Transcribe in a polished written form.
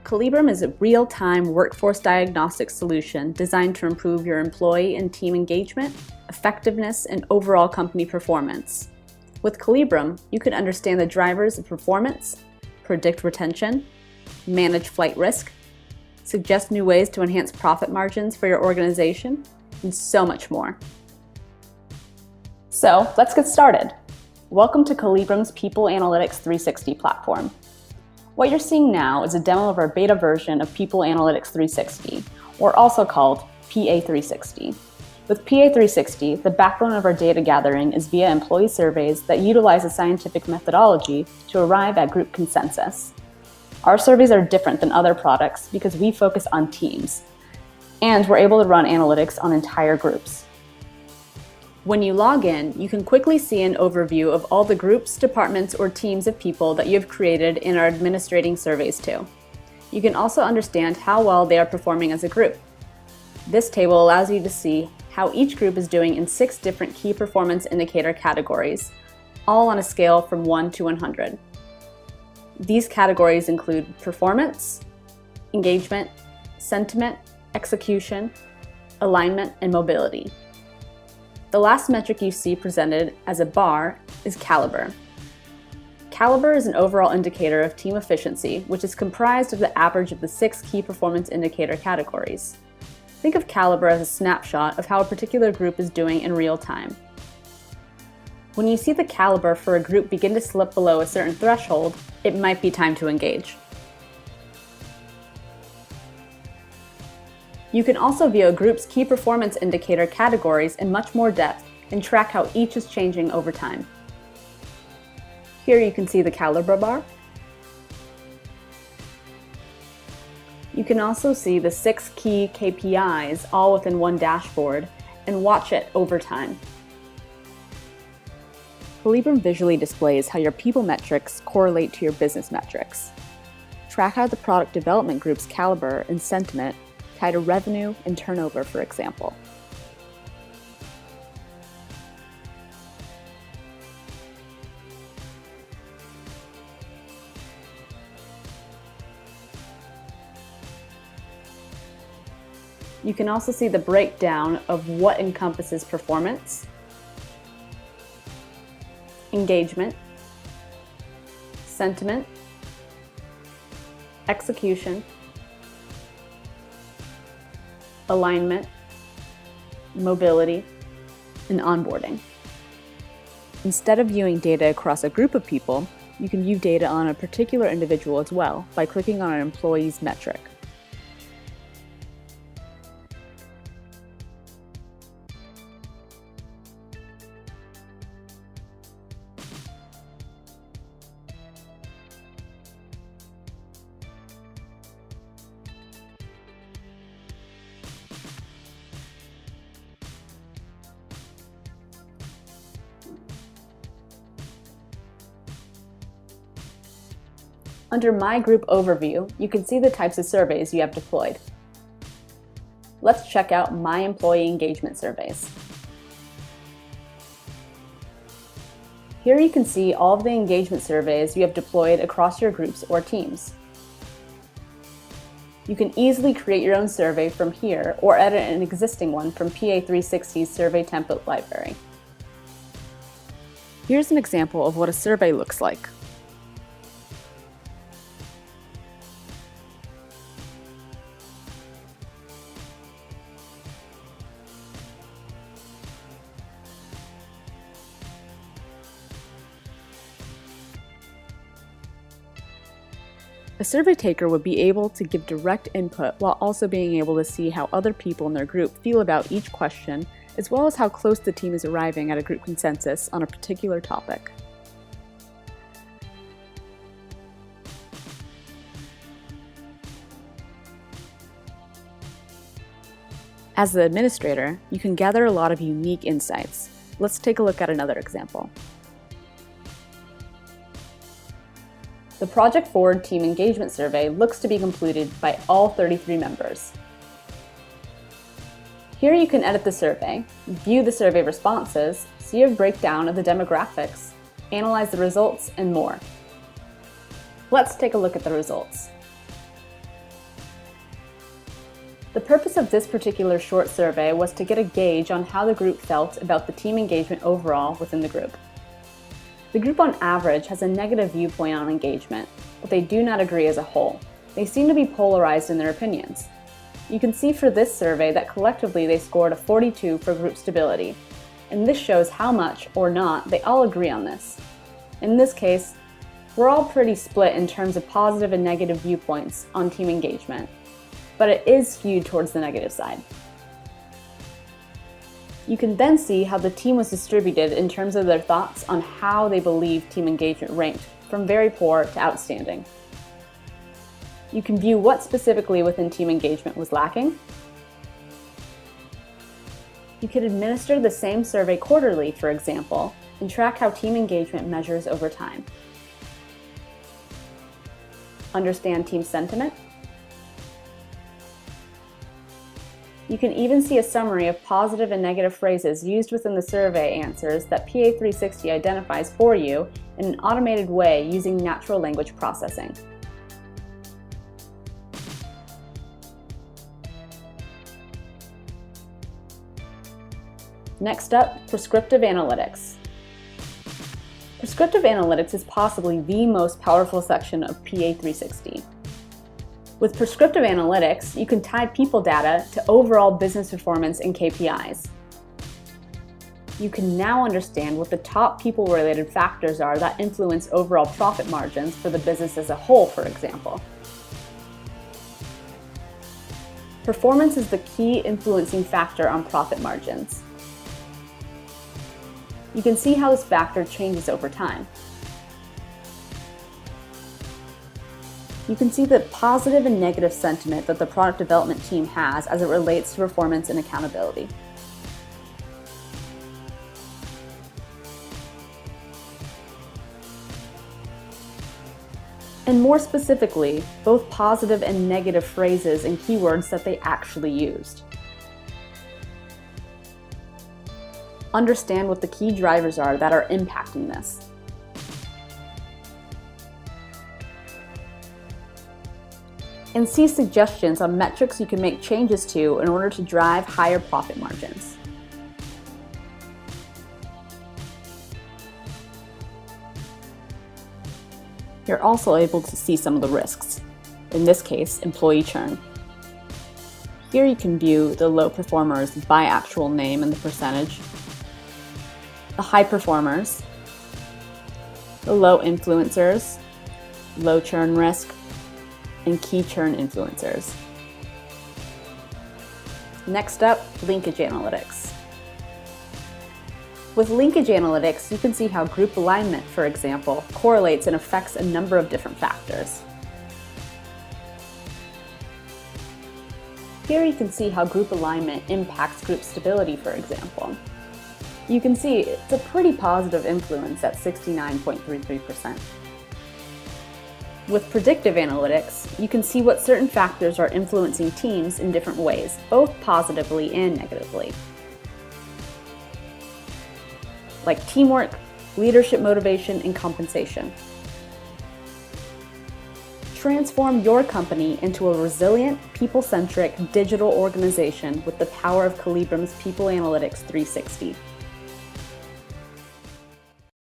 Calibrum is a real-time workforce diagnostic solution designed to improve your employee and team engagement, effectiveness, and overall company performance. With Calibrum, you can understand the drivers of performance, predict retention, manage flight risk, suggest new ways to enhance profit margins for your organization, and so much more. So let's get started. Welcome to Calibrum's People Analytics 360 platform. What you're seeing now is a demo of our beta version of People Analytics 360, or also called PA360. With PA360, the backbone of our data gathering is via employee surveys that utilize a scientific methodology to arrive at group consensus. Our surveys are different than other products because we focus on teams, and we're able to run analytics on entire groups. When you log in, you can quickly see an overview of all the groups, departments, or teams of people that you've created and are administrating surveys to. You can also understand how well they are performing as a group. This table allows you to see how each group is doing in 6 different key performance indicator categories, all on a scale from 1 to 100. These categories include performance, engagement, sentiment, execution, alignment, and mobility. The last metric you see presented as a bar is caliber. Caliber is an overall indicator of team efficiency, which is comprised of the average of the 6 key performance indicator categories. Think of caliber as a snapshot of how a particular group is doing in real time. When you see the caliber for a group begin to slip below a certain threshold, it might be time to engage. You can also view a group's key performance indicator categories in much more depth and track how each is changing over time. Here you can see the caliber bar. You can also see the 6 key KPIs all within one dashboard and watch it over time. Calibrum visually displays how your people metrics correlate to your business metrics. Track how the product development group's caliber and sentiment tie to revenue and turnover, for example. You can also see the breakdown of what encompasses performance, engagement, sentiment, execution, alignment, mobility, and onboarding. Instead of viewing data across a group of people, you can view data on a particular individual as well by clicking on an employee's metric. Under My Group Overview, you can see the types of surveys you have deployed. Let's check out My Employee Engagement Surveys. Here you can see all of the engagement surveys you have deployed across your groups or teams. You can easily create your own survey from here or edit an existing one from PA360's Survey Template Library. Here's an example of what a survey looks like. A survey taker would be able to give direct input while also being able to see how other people in their group feel about each question, as well as how close the team is arriving at a group consensus on a particular topic. As the administrator, you can gather a lot of unique insights. Let's take a look at another example. The Project Forward Team Engagement Survey looks to be completed by all 33 members. Here you can edit the survey, view the survey responses, see a breakdown of the demographics, analyze the results, and more. Let's take a look at the results. The purpose of this particular short survey was to get a gauge on how the group felt about the team engagement overall within the group. The group on average has a negative viewpoint on engagement, but they do not agree as a whole. They seem to be polarized in their opinions. You can see for this survey that collectively they scored a 42 for group stability, and this shows how much, or not, they all agree on this. In this case, we're all pretty split in terms of positive and negative viewpoints on team engagement, but it is skewed towards the negative side. You can then see how the team was distributed in terms of their thoughts on how they believe team engagement ranked, from very poor to outstanding. You can view what specifically within team engagement was lacking. You could administer the same survey quarterly, for example, and track how team engagement measures over time. Understand team sentiment. You can even see a summary of positive and negative phrases used within the survey answers that PA360 identifies for you in an automated way using natural language processing. Next up, prescriptive analytics. Prescriptive analytics is possibly the most powerful section of PA360. With prescriptive analytics, you can tie people data to overall business performance and KPIs. You can now understand what the top people-related factors are that influence overall profit margins for the business as a whole, for example. Performance is the key influencing factor on profit margins. You can see how this factor changes over time. You can see the positive and negative sentiment that the product development team has as it relates to performance and accountability. And more specifically, both positive and negative phrases and keywords that they actually used. Understand what the key drivers are that are impacting this. And see suggestions on metrics you can make changes to in order to drive higher profit margins. You're also able to see some of the risks, in this case, employee churn. Here you can view the low performers by actual name and the percentage, the high performers, the low influencers, low churn risk, and key churn influencers. Next up, linkage analytics. With linkage analytics, you can see how group alignment, for example, correlates and affects a number of different factors. Here you can see how group alignment impacts group stability, for example. You can see it's a pretty positive influence at 69.33%. With predictive analytics, you can see what certain factors are influencing teams in different ways, both positively and negatively. Like teamwork, leadership motivation, and compensation. Transform your company into a resilient, people-centric digital organization with the power of Calibrum's People Analytics 360.